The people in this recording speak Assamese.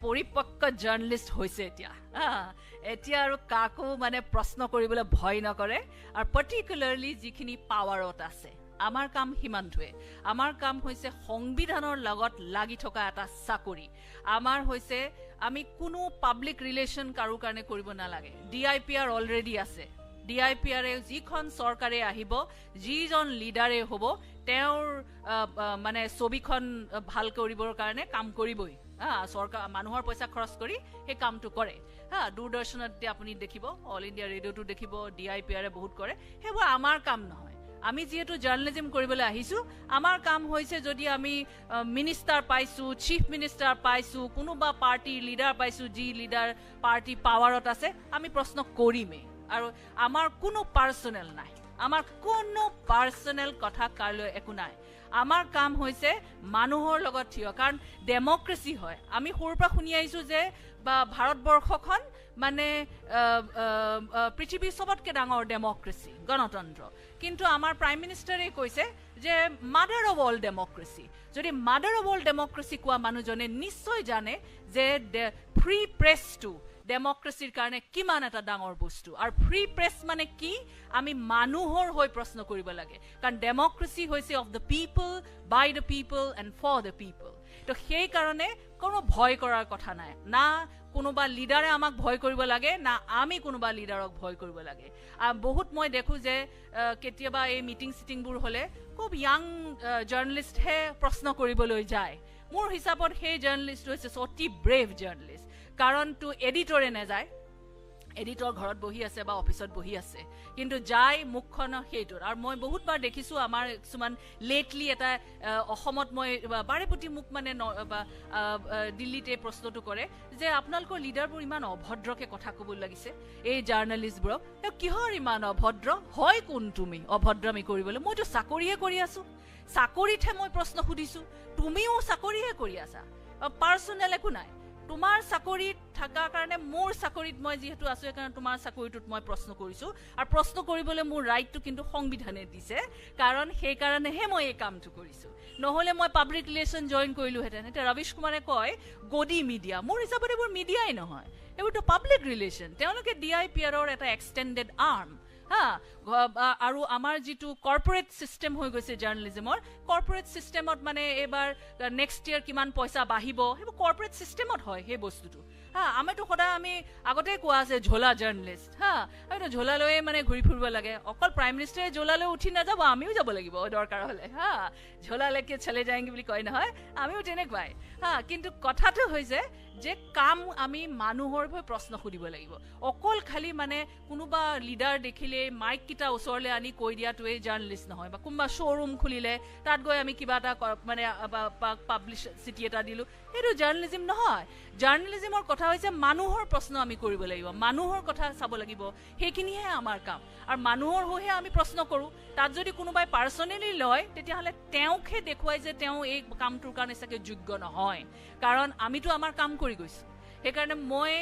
পৰিপক্ক জাৰ্নেলিষ্ট হৈছে এতিয়া এতিয়া আৰু কাকো মানে প্ৰশ্ন কৰিবলৈ ভয় নকৰে আৰু পাৰ্টিকুলাৰলি যিখিনি পাৱাৰত আছে আমাৰ কাম সিমানটোৱে আমাৰ কাম হৈছে সংবিধানৰ লগত লাগি থকা এটা চাকৰি আমাৰ হৈছে আমি কোনো পাব্লিক ৰিলেশ্যন কাৰো কাৰণে কৰিব নালাগে DIPR অলৰেডি আছে DIPR যিখন চৰকাৰে আহিব যিজন লিডাৰে হ'ব তেওঁৰ মানে ছবিখন ভাল কৰিবৰ কাৰণে কাম কৰিবই চৰকাৰ মানুহৰ পইচা খৰচ কৰি সেই কামটো কৰে দূৰদৰ্শনত আপুনি দেখিব অল ইণ্ডিয়া ৰেডিঅ'টো দেখিব DIPR বহুত কৰে সেইবোৰ আমাৰ কাম নহয় আমি যেহেতু জাৰ্নালিজম কৰিবলৈ আহিছো আমাৰ কাম হৈছে যদি আমি মিনিষ্টাৰ পাইছো চিফ মিনিষ্টাৰ পাইছো কোনোবা পাৰ্টিৰ লিডাৰ পাইছো যি লিডাৰ পাৰ্টি পাৱাৰত আছে আমি প্ৰশ্ন কৰিমেই আৰু আমাৰ কোনো পাৰ্সোনেল নাই আমাৰ কোনো পাৰ্সোনেল কথা কালৈ একো নাই আমাৰ কাম হৈছে মানুহৰ লগত থিয় কাৰণ ডেমক্ৰেসি হয় আমি সৰুৰ পৰা শুনি আহিছো যে বা ভাৰতবৰ্ষখন মানে পৃথিৱীৰ সবতকে ডাঙৰ ডেমক্ৰেসি গণতন্ত্ৰ কিন্তু আমাৰ প্ৰাইম মিনিষ্টাৰে কৈছে যে মাদাৰ অফ অল ডেমক্ৰেসি যদি মাদাৰ অফ অল ডেমক্ৰেসি কোৱা মানুহজনে নিশ্চয় জানে যে ফ্ৰী প্ৰেছটো ডেমক্ৰেসিৰ কাৰণে কিমান এটা ডাঙৰ বস্তু আৰু ফ্ৰী প্ৰেছ মানে কি আমি মানুহৰ হৈ প্ৰশ্ন কৰিব লাগে কাৰণ ডেমক্ৰেসি হৈছে of the people by the people and for the people তো সেই কাৰণে কোনো ভয় কৰাৰ কথা নাই না কোনোবা লিডাৰে আমাক ভয় কৰিব লাগে না আমি কোনোবা লিডাৰক ভয় কৰিব লাগে বহুত মই দেখো যে কেতিয়াবা এই মিটিং সিটিংবোৰ হলে খুব ইয়াং জাৰ্নেলিষ্টহে প্ৰশ্ন কৰিবলৈ যায় মোৰ হিচাপত সেই জাৰ্নেলিষ্ট হৈছে অতি ব্ৰেভ জাৰ্নেলিষ্ট কাৰণ তো এডিটৰে নাযায় এডিটৰ ঘৰত বহি আছে বা অফিসত বহি আছে কিন্তু যাই মুখখন হেইটোৰ আৰু মই বহুতবাৰ দেখিছো আমাৰ কিছুমান লেটলি এটা অসমত মই বাৰেপতি মুখ মানে দিল্লীতে প্ৰশ্নটো কৰে যে আপোনালোকৰ লিডাৰবোৰ ইমান অভদ্ৰকে কথা ক'ব লাগিছে এই জাৰ্নেলিষ্টবোৰক কিহৰ ইমান অভদ্ৰ হয় কোন তুমি অভদ্ৰামি কৰিবলৈ মইতো চাকৰিয়ে কৰি আছো চাকৰিতহে মই প্ৰশ্ন সুধিছো তুমিও চাকৰিয়ে কৰি আছা পাৰ্সোনেল একো নাই তোমাৰ চাকৰিত থাকা কাৰণে মোৰ চাকৰিত মই যেহেতু আছো কাৰণ তোমাৰ চাকৰিটোত মই প্ৰশ্ন কৰিছো আৰু প্ৰশ্ন কৰিবলৈ মোৰ ৰাইটটো কিন্তু সংবিধানে দিছে কাৰণ সেই কাৰণেহে মই এই কামটো কৰিছো নহলে মই পাব্লিক ৰিলেশ্যন জয়েন কৰিলো হেতেন এটা ৰবিশ কুমাৰে কয় গদি মিডিয়া মোৰ হিচাপত এইবোৰ মিডিয়াই নহয় এইবোৰতো পাব্লিক ৰিলেশ্যন তেওঁলোকে DIPRৰ এটা এক্সটেণ্ডেড আৰ্ম আৰু আমাৰ যেটো কৰ্পোৰেট সিস্টেম হৈ গৈছে জাৰ্নালিজমৰ কৰ্পোৰেট সিস্টেমত মানে এবাৰ নেক্সট ইয়াৰ কিমান পইচা বাঢ়িব হেব কৰ্পোৰেট সিস্টেমত হয় হে বস্তুটো আমিতো সদায় আমি আগতে কোৱা আছে ঝোলা জাৰ্নালিষ্ট আমিতো ঝোলা লৈ মানে ঘূৰি ফুৰিব লাগে অকল প্ৰাইম মিনিষ্টাৰে ঝোলা লৈ উঠি নাযাব আমিও যাব লাগিব দৰকাৰ হলে ঝোলা লেকে চলে যায়গে বুলি কয় নহয় আমিও তেনেকুৱাই কিন্তু কথাটো হৈছে যে কাম আমি মানুহৰ হৈ প্ৰশ্ন সুধিব লাগিব অকল খালি মানে কোনোবা লিডাৰ দেখিলে মাইক কিটা ওচৰলে আনি কৈ দিয়াটোৱে জাৰ্নালিষ্ট নহয় বা কোনোবা শ্ব'ৰুম খুলিলে তাত গৈ আমি কিবা এটা মানে পাব্লিচিটি এটা দিলো সেইটো জাৰ্নালিজম নহয় জাৰ্নালিজমৰ কথা হৈছে মানুহৰ প্ৰশ্ন আমি কৰিব লাগিব মানুহৰ কথা চাব লাগিব সেইখিনিহে আমাৰ কাম আৰু মানুহৰ হৈহে আমি প্ৰশ্ন কৰো তাত যদি কোনোবাই পাৰ্সোনেলি লয় তেতিয়াহলে তেওঁকে দেখুৱাই যে তেওঁ এই কামটোৰ কাৰণে চাগে যোগ্য নহয় কাৰণ আমিতো আমাৰ কাম কৰি গৈছো সেইকাৰণে মই